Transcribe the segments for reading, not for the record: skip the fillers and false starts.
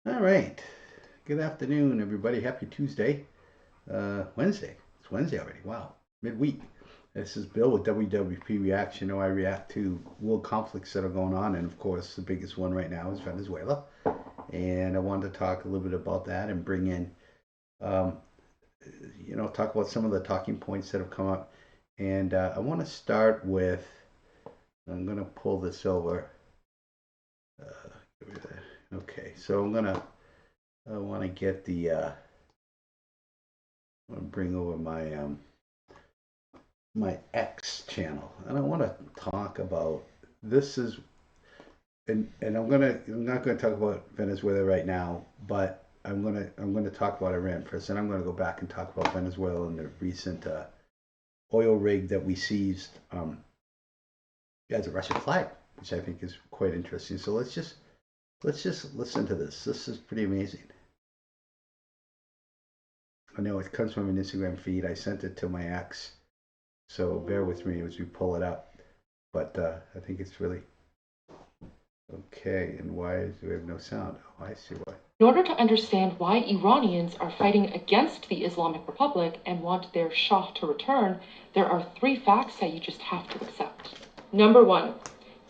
All right. Good afternoon, everybody. Happy Tuesday. Wednesday. It's Wednesday already. Wow. Midweek. This is Bill with WWP Reaction. I react to world conflicts that are going on, and of course, the biggest one right now is Venezuela. And I wanted to talk a little bit about that and bring in, um, talk about some of the talking points that have come up. And I want to start with. I'm going to pull this over. Okay, so I want to get the. I want to bring over my X channel, and I want to talk about this is and I'm not gonna talk about Venezuela right now, but I'm gonna talk about Iran first, and I'm gonna go back and talk about Venezuela and the recent oil rig that we seized as a Russian flag, which I think is quite interesting. So let's just listen to this. This is pretty amazing. I know it comes from an Instagram feed. I sent it to my ex, so bear with me as we pull it up. But I think it's really okay. And why do we have no sound? Oh, I see why. In order to understand why Iranians are fighting against the Islamic Republic and want their Shah to return, there are three facts that you just have to accept. Number one,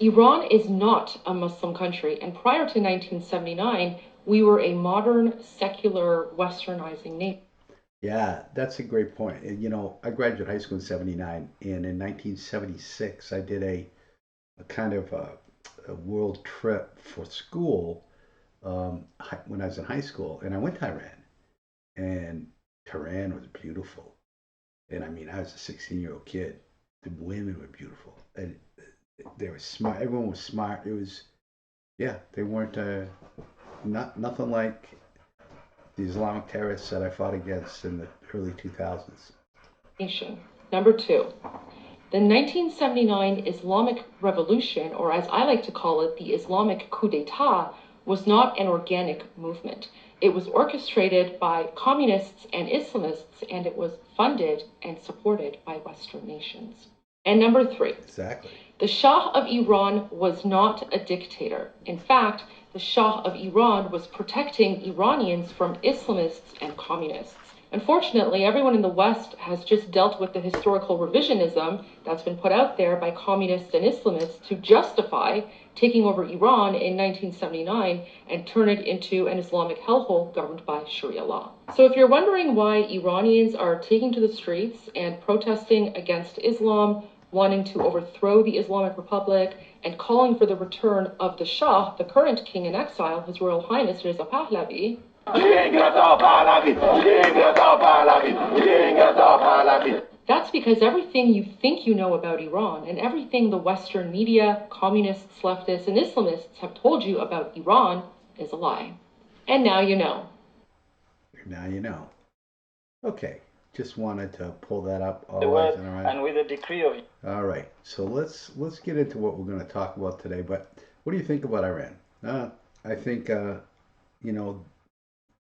Iran is not a Muslim country, and prior to 1979, we were a modern, secular, westernizing nation. Yeah, that's a great point. And, I graduated high school in '79, and in 1976, I did a kind of a world trip for school when I was in high school, and I went to Iran, and Tehran was beautiful. And I mean, I was a 16-year-old kid. The women were beautiful, and they were smart. Everyone was smart. It was, yeah, they weren't nothing like the Islamic terrorists that I fought against in the early 2000s. Number two, the 1979 Islamic Revolution, or as I like to call it, the Islamic coup d'etat, was not an organic movement. It was orchestrated by communists and Islamists, and it was funded and supported by Western nations. And number three, Exactly. the Shah of Iran was not a dictator. In fact, the Shah of Iran was protecting Iranians from Islamists and communists. Unfortunately, everyone in the West has just dealt with the historical revisionism that's been put out there by communists and Islamists to justify taking over Iran in 1979 and turn it into an Islamic hellhole governed by Sharia law. So if you're wondering why Iranians are taking to the streets and protesting against Islam, wanting to overthrow the Islamic Republic, and calling for the return of the Shah, the current king in exile, His Royal Highness Reza Pahlavi, that's because everything you think you know about Iran and everything the Western media, communists, leftists, and Islamists have told you about Iran is a lie. And now you know. Now you know. Okay, just wanted to pull that up. The word and with a decree of. All right, so let's get into what we're going to talk about today. But what do you think about Iran? I think you know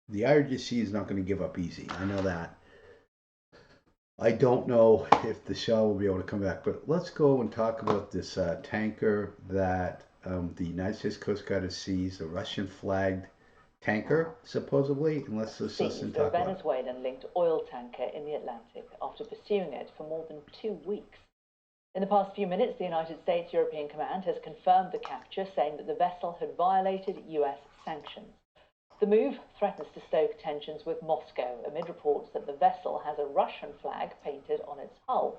the IRGC is not going to give up easy. I know that. I don't know if the Shah will be able to come back, but let's go and talk about this tanker that the United States Coast Guard has seized, a Russian flagged tanker, supposedly. And let's just listen to a Venezuelan-linked oil tanker in the Atlantic after pursuing it for more than 2 weeks. In the past few minutes, the United States European Command has confirmed the capture, saying that the vessel had violated US sanctions. The move threatens to stoke tensions with Moscow amid reports that the vessel has a Russian flag painted on its hull.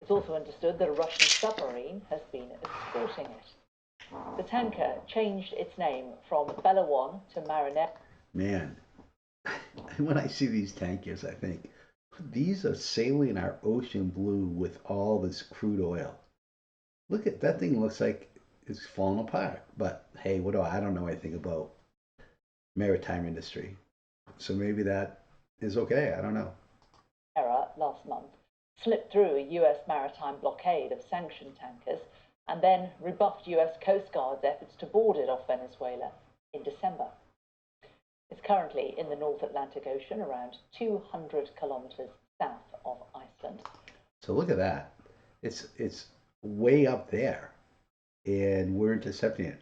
It's also understood that a Russian submarine has been escorting it. The tanker changed its name from Bella to Marinera. Man, when I see these tankers, I think these are sailing our ocean blue with all this crude oil. Look at that thing, looks like it's falling apart. But hey, I don't know anything about maritime industry. So maybe that is okay. I don't know. Last month slipped through a US maritime blockade of sanctioned tankers and then rebuffed US Coast Guard's efforts to board it off Venezuela in December. It's currently in the North Atlantic Ocean, around 200 kilometers south of Iceland. So look at that. It's way up there, and we're intercepting it.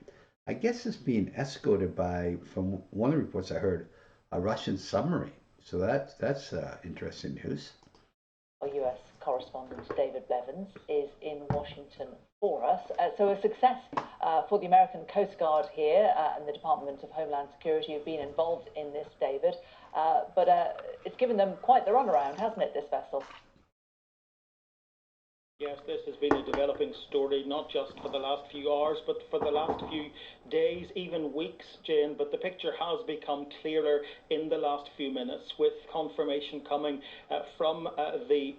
I guess it's being escorted by, from one of the reports I heard, a Russian submarine. So that's interesting news. Our US correspondent David Blevins is in Washington for us. So a success for the American Coast Guard here and the Department of Homeland Security have been involved in this, David. But it's given them quite the runaround, hasn't it, this vessel? Yes, this has been a developing story, not just for the last few hours, but for the last few days, even weeks, Jane. But the picture has become clearer in the last few minutes, with confirmation coming from the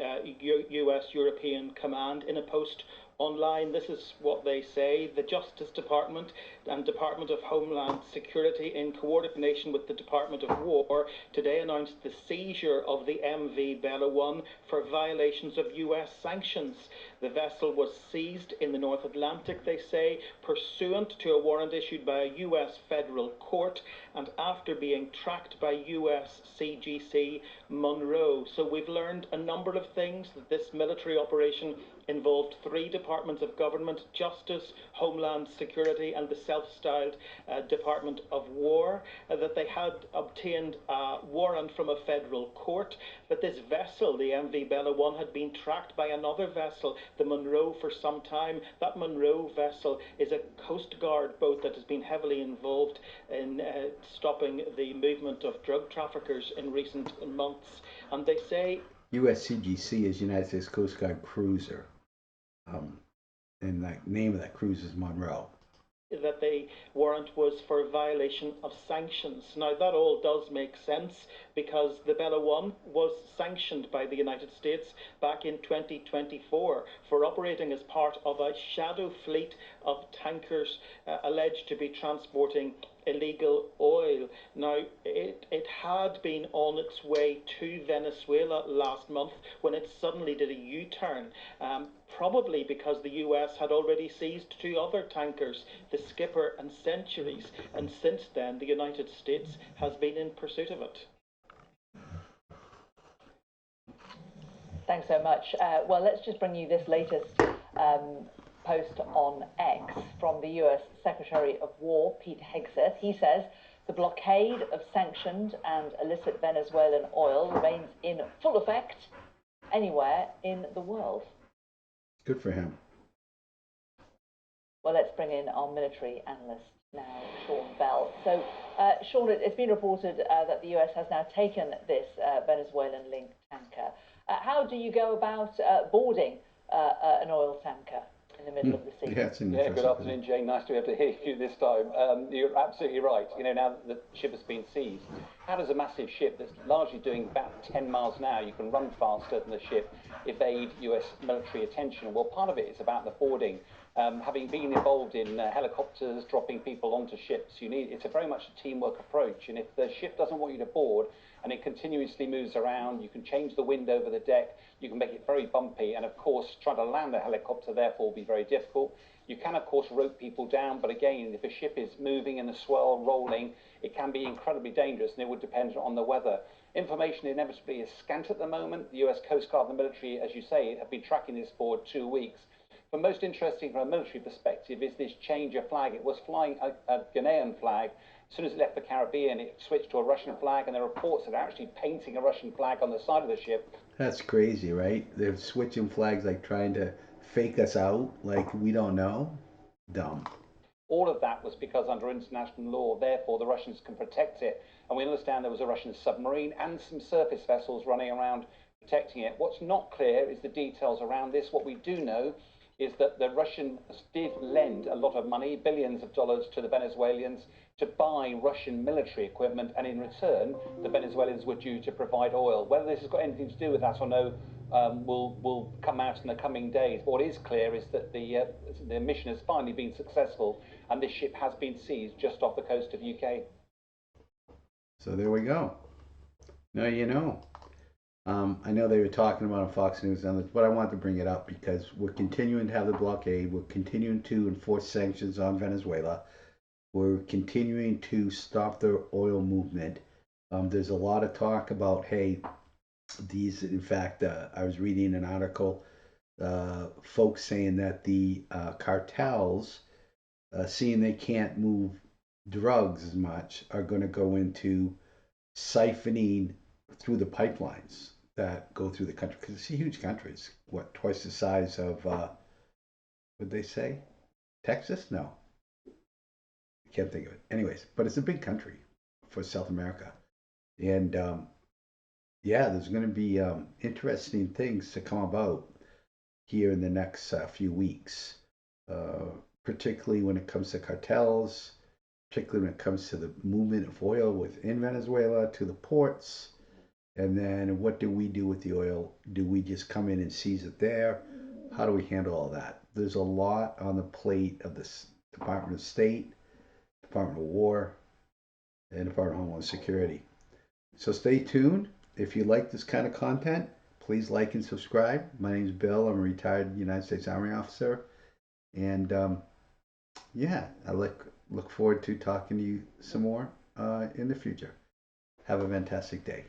US European Command in a post online. This is what they say. The Justice Department and Department of Homeland Security, in coordination with the Department of War, today announced the seizure of the MV Bella 1 for violations of US sanctions. The vessel was seized in the North Atlantic, they say, pursuant to a warrant issued by a US federal court and after being tracked by US CGC Monroe. So we've learned a number of things, that this military operation involved 3 departments of government: Justice, Homeland Security and the self-styled Department of War, that they had obtained a warrant from a federal court, that this vessel, the MV Bella 1, had been tracked by another vessel, the Monroe, for some time. That Monroe vessel is a Coast Guard boat that has been heavily involved in stopping the movement of drug traffickers in recent months. And they say USCGC is United States Coast Guard cruiser. And the name of that cruise is Monroe. That the warrant was for violation of sanctions. Now, that all does make sense, because the Bella 1 was sanctioned by the United States back in 2024 for operating as part of a shadow fleet of tankers alleged to be transporting illegal oil. Now, it had been on its way to Venezuela last month when it suddenly did a U-turn, probably because the US had already seized 2 other tankers, the Skipper and Centuries, and since then the United States has been in pursuit of it. Thanks so much. Well, let's just bring you this latest post on X from the US Secretary of War, Pete Hegseth. He says the blockade of sanctioned and illicit Venezuelan oil remains in full effect anywhere in the world. Good for him. Well, let's bring in our military analyst now, Sean Bell. So, Sean, it's been reported that the US has now taken this Venezuelan-linked tanker. How do you go about boarding an oil tanker in the middle of the sea? Yeah, good afternoon, Jane. Nice to be able to hear you this time. You're absolutely right. You know, now that the ship has been seized, how does a massive ship that's largely doing about 10 miles an hour, you can run faster than the ship, evade US military attention? Well, part of it is about the boarding. Having been involved in helicopters dropping people onto ships, it's a very much a teamwork approach. And if the ship doesn't want you to board and it continuously moves around, you can change the wind over the deck, you can make it very bumpy, and of course trying to land the helicopter therefore will be very difficult. You can of course rope people down, but again, if a ship is moving in the swell, rolling, it can be incredibly dangerous, and it would depend on the weather. Information inevitably is scant at the moment. The US Coast Guard and the military, as you say, have been tracking this for 2 weeks. But most interesting from a military perspective is this change of flag. It was flying a Ghanaian flag. As soon as it left the Caribbean, it switched to a Russian flag, and there are reports that they're actually painting a Russian flag on the side of the ship. That's crazy, right? They're switching flags, like trying to fake us out, like we don't know. Dumb. All of that was because under international law, therefore the Russians can protect it. And we understand there was a Russian submarine and some surface vessels running around protecting it. What's not clear is the details around this. What we do know is that the Russians did lend a lot of money, billions of dollars, to the Venezuelans to buy Russian military equipment, and in return, the Venezuelans were due to provide oil. Whether this has got anything to do with that or no, will come out in the coming days. But what is clear is that the mission has finally been successful, and this ship has been seized just off the coast of UK. So there we go. Now you know. I know they were talking about on Fox News on this, but I wanted to bring it up because we're continuing to have the blockade. We're continuing to enforce sanctions on Venezuela. We're continuing to stop their oil movement. There's a lot of talk about, hey, these, in fact, I was reading an article, folks saying that the cartels seeing they can't move drugs as much, are going to go into siphoning through the pipelines that go through the country, because it's a huge country. It's what, twice the size of what they say, Texas? No, I can't think of it. Anyways, but it's a big country for South America, and yeah, there's going to be interesting things to come about here in the next few weeks, particularly when it comes to cartels, particularly when it comes to the movement of oil within Venezuela to the ports. And then what do we do with the oil? Do we just come in and seize it there? How do we handle all that? There's a lot on the plate of the Department of State, Department of War, and Department of Homeland Security. So stay tuned. If you like this kind of content, please like and subscribe. My name is Bill. I'm a retired United States Army officer. And yeah, I look forward to talking to you some more in the future. Have a fantastic day.